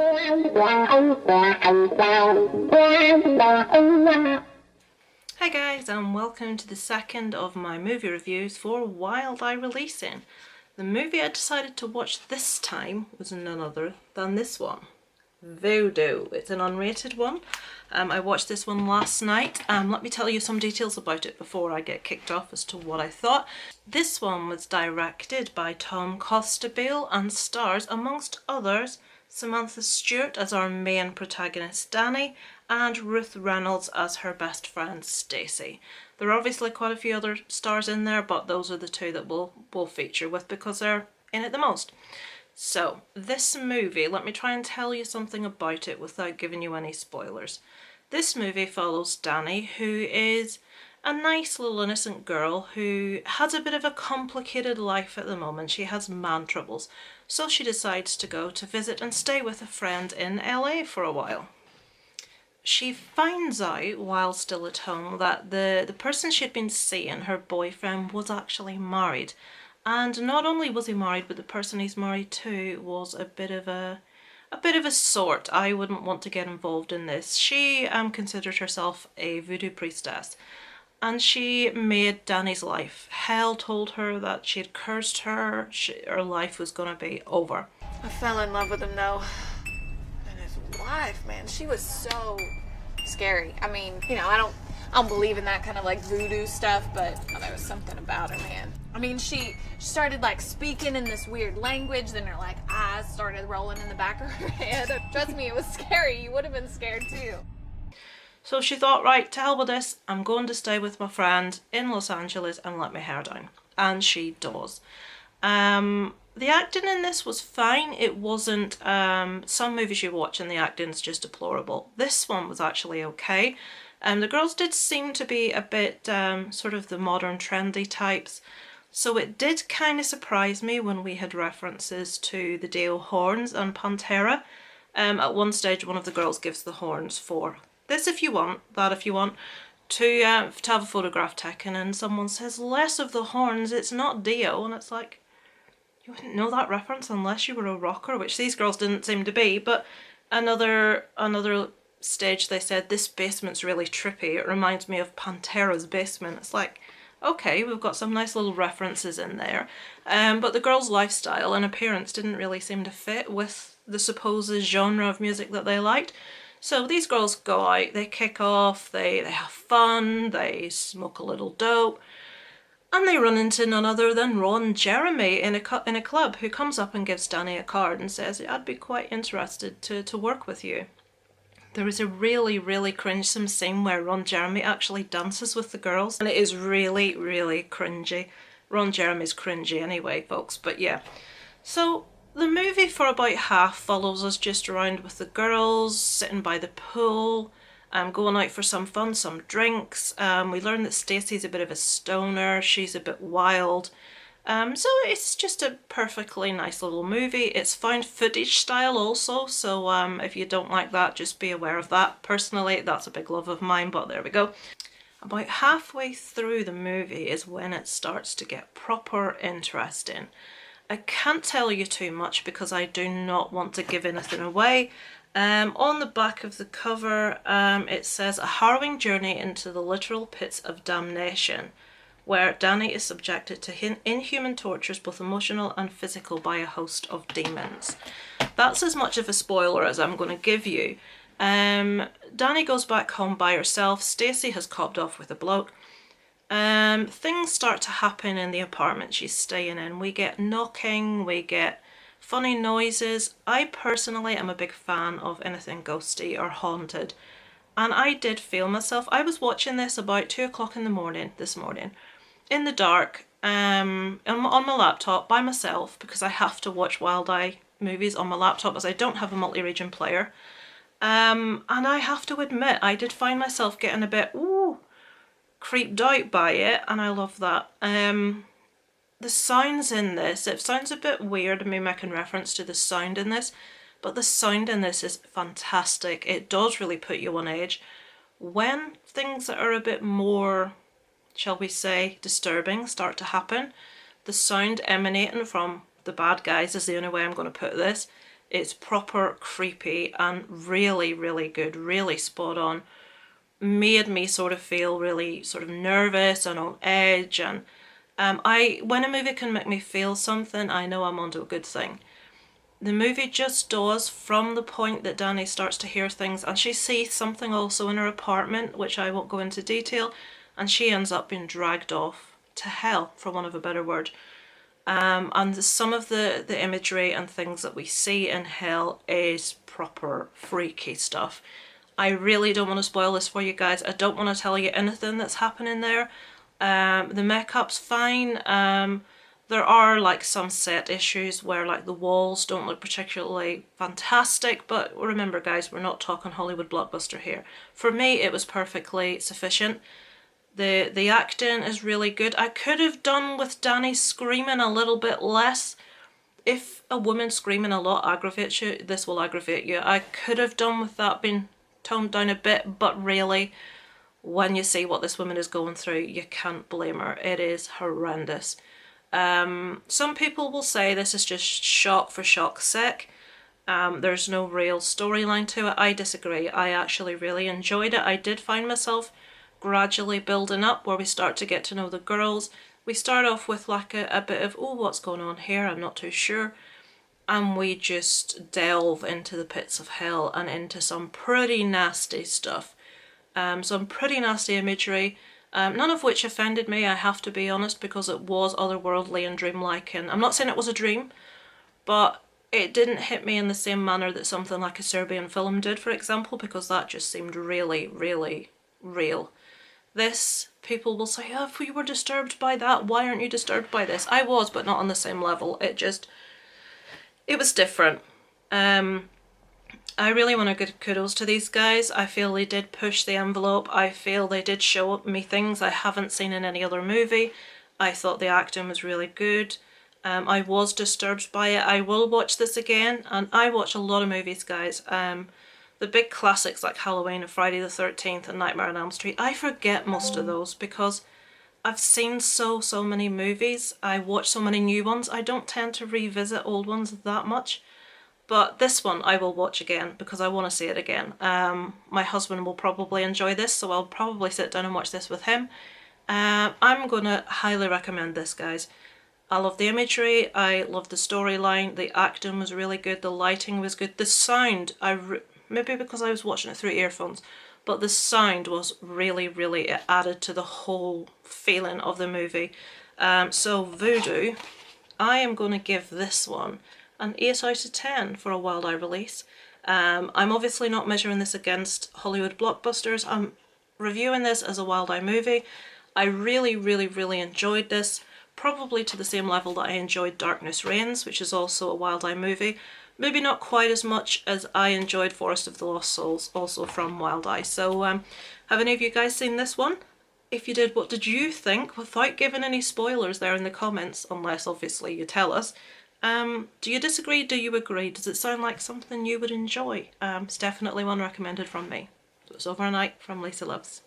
Hi guys, and welcome to the second of my movie reviews for Wildeye releasing. The movie I decided to watch this time was none other than this one, Voodoo. It's an unrated one. I watched this one last night. Let me tell you some details about it before I get kicked off as to what I thought. This one was directed by Tom Costabile and stars, amongst others, Samantha Stewart as our main protagonist Danny and Ruth Reynolds as her best friend Stacey. There are obviously quite a few other stars in there, but those are the two that we'll feature with because they're in it the most. So, this movie, let me try and tell you something about it without giving you any spoilers. This movie follows Danny, who is a nice little innocent girl who has a bit of a complicated life at the moment. She has man troubles, so she decides to go to visit and stay with a friend in LA for a while. She finds out while still at home that the person she'd been seeing, her boyfriend, was actually married. And not only was he married, but the person he's married to was a bit of a sort. I wouldn't want to get involved in this. She considered herself a voodoo priestess, and she made Danny's life hell, told her that she had cursed her, her life was gonna be over. I fell in love with him though. And his wife, man, she was so scary. I mean, you know, I don't believe in that kind of like voodoo stuff, but there was something about her, man. I mean, she started like speaking in this weird language, then her like eyes started rolling in the back of her head. Trust me, it was scary. You would have been scared too. So she thought, right, to hell with this, I'm going to stay with my friend in Los Angeles and let my hair down. And she does. The acting in this was fine. It wasn't, some movies you watch and the acting's just deplorable. This one was actually okay. The girls did seem to be a bit sort of the modern trendy types. So it did kind of surprise me when we had references to the Dale horns and Pantera. At one stage one of the girls gives the horns for this if you want, that if you want, to have a photograph taken, and someone says, less of the horns, it's not Dio, and it's like, you wouldn't know that reference unless you were a rocker, which these girls didn't seem to be. But another stage they said, this basement's really trippy, it reminds me of Pantera's basement. It's like, okay, we've got some nice little references in there, but the girls' lifestyle and appearance didn't really seem to fit with the supposed genre of music that they liked. So these girls go out, they kick off, they have fun, they smoke a little dope, and they run into none other than Ron Jeremy in a club, who comes up and gives Danny a card and says, I'd be quite interested to work with you. There is a really, really cringesome scene where Ron Jeremy actually dances with the girls, and it is really, really cringy. Ron Jeremy's cringy anyway, folks, but yeah. So the movie for about half follows us just around with the girls, sitting by the pool, going out for some fun, some drinks. We learn that Stacey's a bit of a stoner, she's a bit wild. So it's just a perfectly nice little movie. It's found footage style also, so if you don't like that, just be aware of that. Personally, that's a big love of mine, but there we go. About halfway through the movie is when it starts to get proper interesting. I can't tell you too much because I do not want to give anything away. On the back of the cover, it says, a harrowing journey into the literal pits of damnation, where Danny is subjected to inhuman tortures, both emotional and physical, by a host of demons. That's as much of a spoiler as I'm going to give you. Danny goes back home by herself. Stacey has copped off with a bloke. Things start to happen in the apartment she's staying in. We get knocking, we get funny noises. I personally am a big fan of anything ghosty or haunted, and I did feel myself. I was watching this about 2 o'clock in the morning this morning, in the dark, on my laptop by myself, because I have to watch Wildeye movies on my laptop as I don't have a multi-region player. And I have to admit, I did find myself getting a bit creeped out by it, and I love that. The sounds in this, it sounds a bit weird me making reference to the sound in this, but the sound in this is fantastic. It does really put you on edge. When things that are a bit more, shall we say, disturbing start to happen, the sound emanating from the bad guys, is the only way I'm going to put this, It's proper creepy and really, really good, really spot on. Made me sort of feel really sort of nervous and on edge, and when a movie can make me feel something, I know I'm onto a good thing. The movie just does, from the point that Danny starts to hear things, and she sees something also in her apartment, which I won't go into detail, and she ends up being dragged off to hell, for want of a better word. And some of the imagery and things that we see in hell is proper freaky stuff. I really don't want to spoil this for you guys. I don't want to tell you anything that's happening there. The makeup's fine. There are like some set issues where like the walls don't look particularly fantastic, but remember guys, we're not talking Hollywood blockbuster here. For me, it was perfectly sufficient. The acting is really good. I could have done with Danny screaming a little bit less. If a woman screaming a lot aggravates you, this will aggravate you. I could have done with that being toned down a bit, but really, when you see what this woman is going through, you can't blame her. It is horrendous. Some people will say this is just shock for shock's sake. There's no real storyline to it. I disagree. I actually really enjoyed it. I did find myself gradually building up where we start to get to know the girls. We start off with like a bit of, oh, what's going on here? I'm not too sure. And we just delve into the pits of hell and into some pretty nasty stuff. Some pretty nasty imagery. None of which offended me, I have to be honest, because it was otherworldly and dreamlike, and I'm not saying it was a dream, but it didn't hit me in the same manner that something like a Serbian film did, for example, because that just seemed really, really real. This, people will say, oh, if you were disturbed by that, why aren't you disturbed by this? I was, but not on the same level. It was different. I really want to give kudos to these guys. I feel they did push the envelope. I feel they did show me things I haven't seen in any other movie. I thought the acting was really good. I was disturbed by it. I will watch this again, and I watch a lot of movies, guys. The big classics like Halloween and Friday the 13th and Nightmare on Elm Street, I forget most of those because I've seen so many movies. I watch so many new ones. I don't tend to revisit old ones that much. But this one I will watch again because I want to see it again. My husband will probably enjoy this, so I'll probably sit down and watch this with him. I'm going to highly recommend this, guys. I love the imagery, I love the storyline, the acting was really good, the lighting was good, the sound, maybe because I was watching it through earphones, but the sound was really, it added to the whole feeling of the movie. So Voodoo, I am going to give this one an 8 out of 10 for a Wildeye release. I'm obviously not measuring this against Hollywood blockbusters. I'm reviewing this as a Wildeye movie. I really enjoyed this, probably to the same level that I enjoyed Darkness Reigns, which is also a Wildeye movie. Maybe not quite as much as I enjoyed Forest of the Lost Souls, also from Wildeye. So have any of you guys seen this one? If you did, what did you think? Without giving any spoilers there in the comments, unless obviously you tell us. Do you disagree? Do you agree? Does it sound like something you would enjoy? It's definitely one recommended from me. So it's Overnight from Lisa Loves.